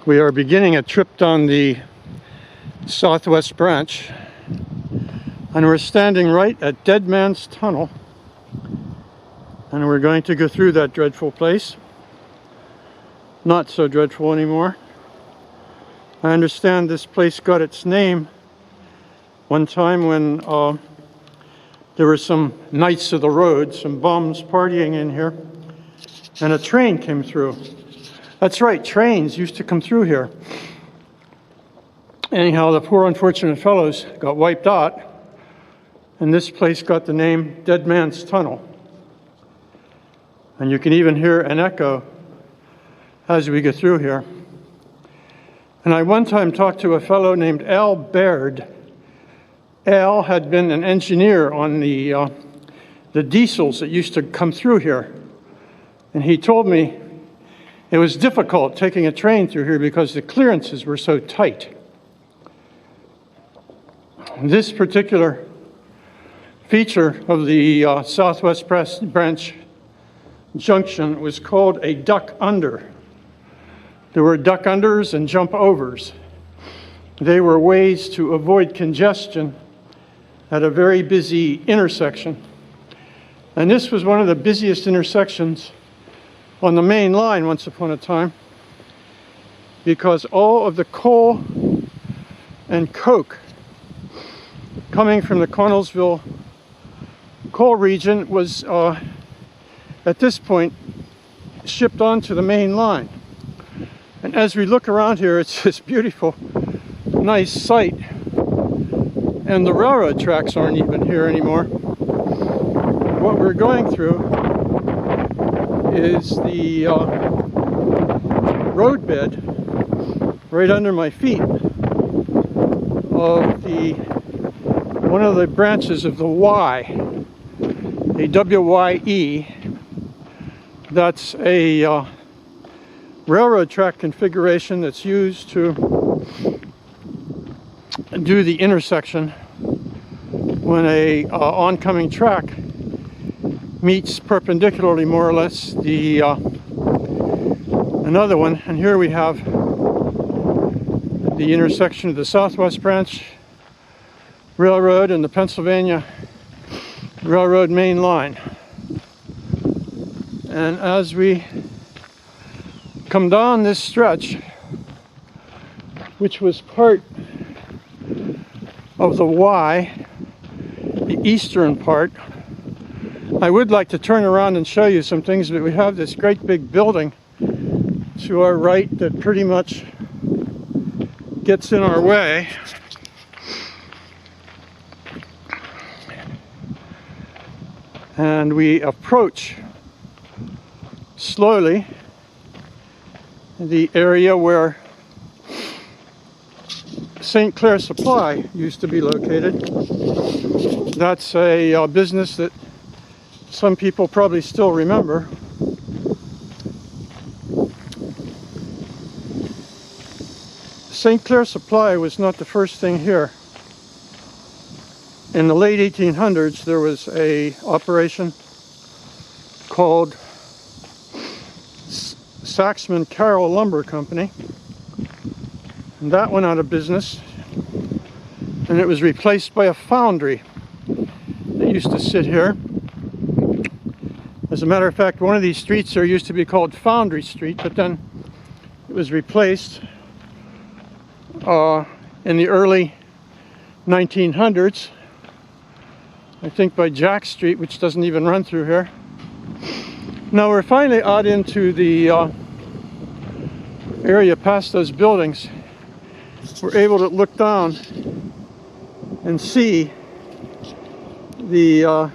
We are beginning a trip down the southwest branch, and we're standing right at Dead Man's Tunnel, and we're going to go through that dreadful place. Not so dreadful anymore. I understand this place got its name one time when there were some Knights of the Road, some bums partying in here, and a train came through. That's right, trains used to come through here. Anyhow, the poor unfortunate fellows got wiped out, and this place got the name Dead Man's Tunnel. And you can even hear an echo as we go through here. And I one time talked to a fellow named Al Baird. Al had been an engineer on the diesels that used to come through here. And he told me it was difficult taking a train through here because the clearances were so tight. This particular feature of the Southwest Branch Junction was called a duck under. There were duck unders and jump overs. They were ways to avoid congestion at a very busy intersection. And this was one of the busiest intersections on the main line once upon a time, because all of the coal and coke coming from the Connellsville coal region was at this point shipped onto the main line. And as we look around here, it's this beautiful, nice sight. And the railroad tracks aren't even here anymore. What we're going through is the roadbed right under my feet of one of the branches of the Y, a W-Y-E. That's a railroad track configuration that's used to do the intersection when a oncoming track meets perpendicularly, more or less, the another one. And here we have the intersection of the Southwest Branch Railroad and the Pennsylvania Railroad main line. And as we come down this stretch, which was part of the Y, the eastern part, I would like to turn around and show you some things, but we have this great big building to our right that pretty much gets in our way. And we approach slowly the area where St. Clair Supply used to be located. That's a business that some people probably still remember. St. Clair Supply was not the first thing here. In the late 1800s, there was a operation called Saxman Carroll Lumber Company, and that went out of business, and it was replaced by a foundry that used to sit here. As a matter of fact, one of these streets there used to be called Foundry Street, but then it was replaced in the early 1900s, I think, by Jack Street, which doesn't even run through here. Now we're finally out into the area past those buildings. We're able to look down and see the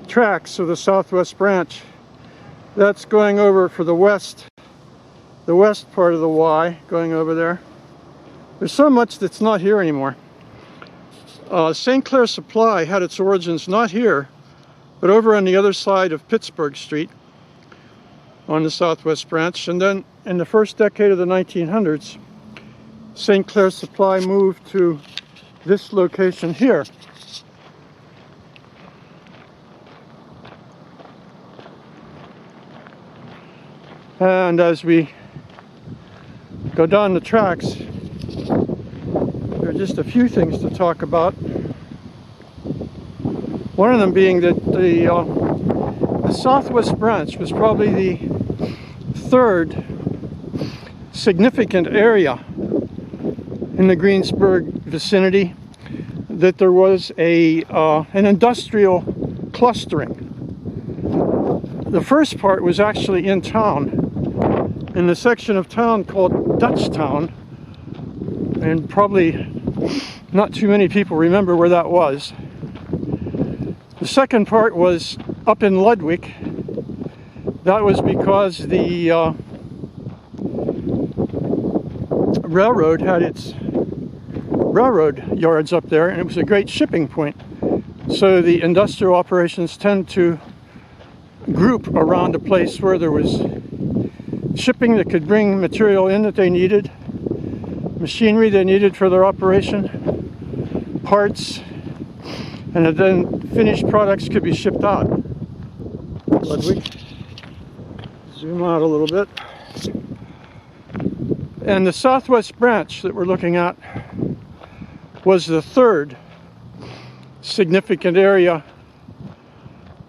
tracks of the Southwest Branch. That's going over for the west part of the Y, going over there. There's so much that's not here anymore. St. Clair Supply had its origins not here, but over on the other side of Pittsburgh Street on the Southwest Branch. And then in the first decade of the 1900s, St. Clair Supply moved to this location here. And as we go down the tracks, there are just a few things to talk about. One of them being that the southwest branch was probably the third significant area in the Greensburg vicinity that there was an industrial clustering. The first part was actually in town, in the section of town called Dutchtown, and probably not too many people remember where that was. The second part was up in Ludwig. That was because the railroad had its railroad yards up there, and it was a great shipping point. So the industrial operations tend to group around a place where there was shipping that could bring material in that they needed, machinery they needed for their operation, parts, and then finished products could be shipped out. Ludwig. Zoom out a little bit. And the southwest branch that we're looking at was the third significant area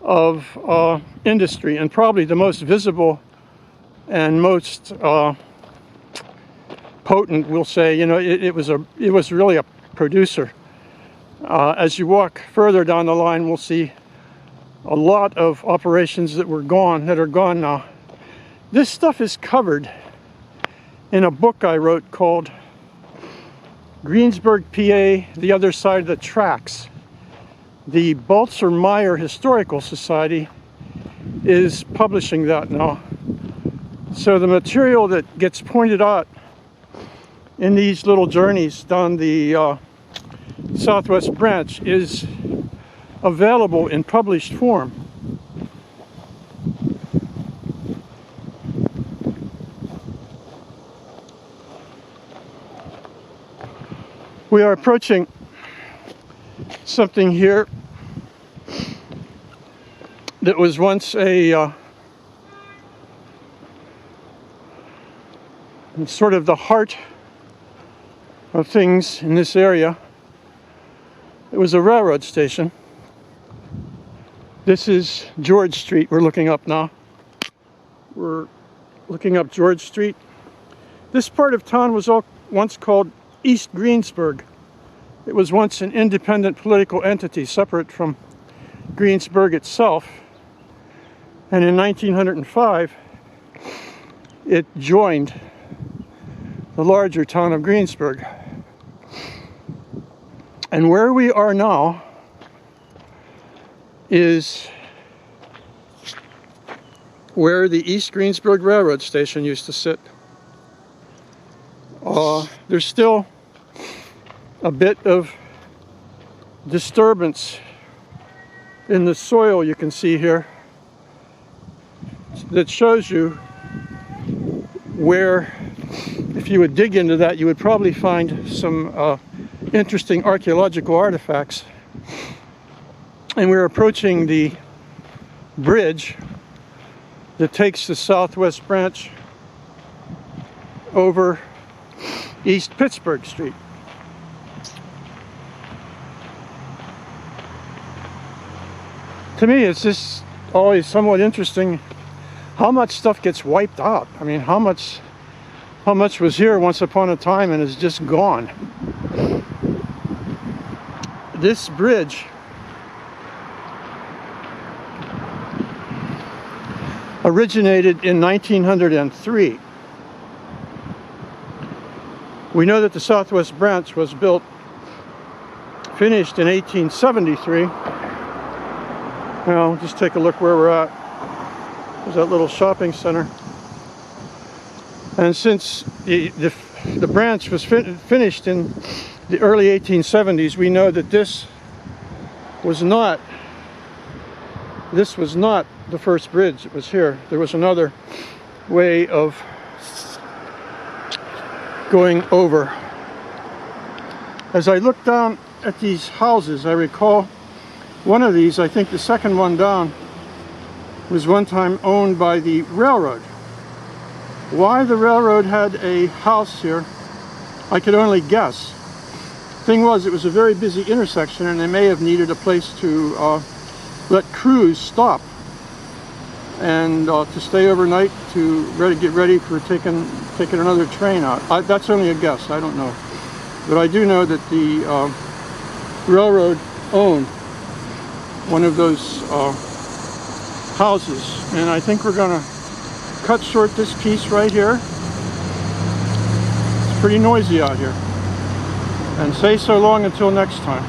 of industry, and probably the most visible and most potent, we'll say. You know, it was really a producer. As you walk further down the line, we'll see a lot of operations that are gone now. This stuff is covered in a book I wrote called Greensburg, PA, The Other Side of the Tracks. The Balzer-Meyer Historical Society is publishing that now. So the material that gets pointed out in these little journeys down the southwest branch is available in published form. We are approaching something here that was once a sort of the heart of things in this area. It was a railroad station. This is George Street we're looking up now. We're looking up George Street. This part of town was once called East Greensburg. It was once an independent political entity separate from Greensburg itself. And in 1905, it joined the larger town of Greensburg. And where we are now is where the East Greensburg Railroad Station used to sit. There's still a bit of disturbance in the soil you can see here that shows you where, if you would dig into that, you would probably find some interesting archaeological artifacts. And we're approaching the bridge that takes the southwest branch over East Pittsburgh Street. To me, it's just always somewhat interesting how much stuff gets wiped out. I mean, how much was here once upon a time and is just gone. This bridge originated in 1903. We know that the southwest branch was finished in 1873. Now, just take a look where we're at. There's that little shopping center. And since the branch was finished in the early 1870s, we know that this was not the first bridge that was here. There was another way of going over. As I look down at these houses, I recall one of these, I think the second one down, was one time owned by the railroad. Why the railroad had a house here, I could only guess. Thing was, it was a very busy intersection, and they may have needed a place to let crews stop and to stay overnight to get ready for taking another train out. That's only a guess. I don't know, but I do know that the railroad owned one of those houses, and I think we're gonna cut short this piece right here. It's pretty noisy out here, and say so long until next time.